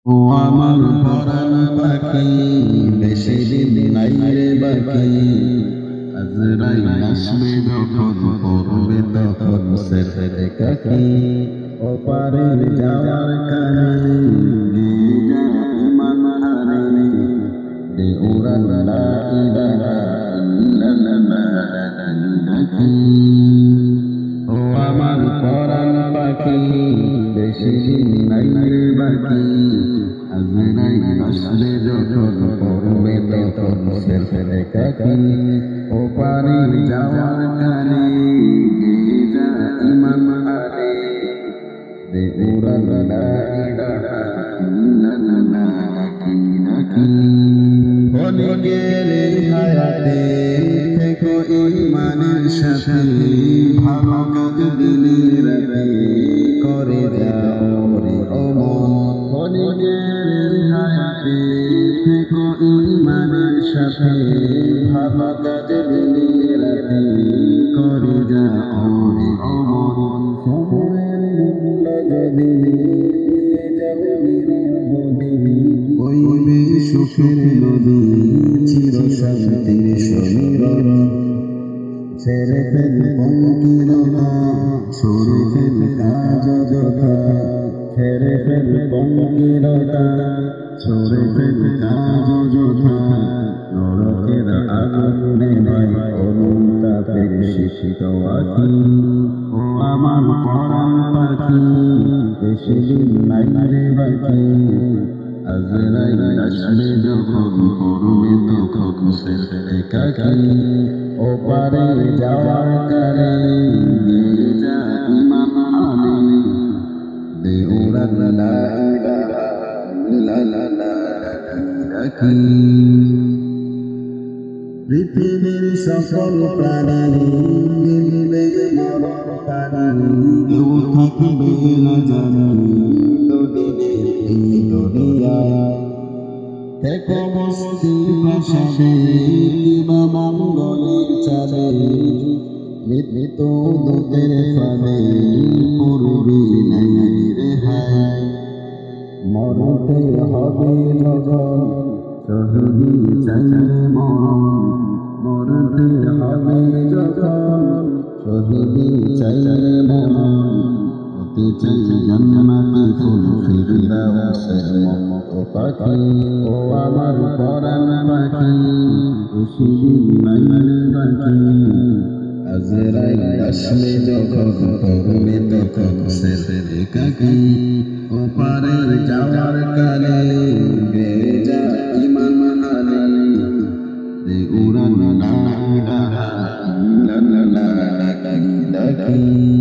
ও আমার পরাণ পাখি, বেশি দিন নাই রে বাকি। আজরাইল আসবে যখন, পড়বে তখন সেরে কাকি। ওপারে যাওয়ার কানে গেয়ে যা ইমান হারে, দে উড়ান লা ইলাহা ইল্লাল্লাহ ডাকি। ও আমার পরাণ পাখি, বেশি দিন নাই রে বাকি। আজরাইল আসবে যখন, পড়বে তখন সেরে কাকি। ওপারে যাওয়ার কানে গেয়ে যা ইমান হারে, দে উড়ান লা ইলাহা ইল্লাল্লাহ ডাকি ডাকি। ক্ষণিকের হায়াতে থেকো ঈমানের সাথে, ভালো কাজ দিনের রাতে করে যাও রে অমর। ক্ষণিকের হায়াতে থেকো ঈমানের সাথে, ভালো কাজ দিনের রাতে করে যাও রে অমর। সময়ের মূল্য যদি দিয়ে যাও নিরবধি, বইবে সুখের নদী চির শান্তির সমীরণ। ছেড়ে ফেল পঙ্কিলতা, সরে ফেল কাজ যথা। ছেড়ে ফেল পঙ্কিলতা, সরে ফেল কাজ যথা। নরকের আগুনে নয়, অনুতাপের শিশিত আখি। ও আমার পরাণ পাখি, বেশি দিন নাই রে বাকি। আজরাইল আসবে যখন, পড়বে তখন সেরে কাকি। ওপারে যাওয়ার কানে গেয়ে যা ইমান হারে, দে উড়ান লা ইলাহা ইল্লাল্লাহ ডাকি। পৃথিবীর সকল প্রাণী গিলবে মরণ কানে, কেউ থাকবে না জানি দুদিনের এই দুনিয়ায়। থেকো বস্তি প্রাসাদে কিবা মঙ্গলের চাঁদে, মৃত্যু দূতের ফাঁদে পড়বি নাই রেহাই। মরতে হবে যখন, শহীদি চাইলে মরণ। মরতে হবে যখন, শহীদি চাইলে মরণ। হতে চাই জান্নাতি ফুল ফিরদাউসের মতো পাখি। ও আমার পরাণ পাখি, বেশি দিন নাই রে বাকি। আজরাইল আসবে যখন, পড়বে তখন সেরে কাকি। ওপারে যাওয়ার কালে গেয়ে যা ইমান হারে, দে উড়ান লা ইলাহা ইল্লাল্লাহ ডাকি ডাকি।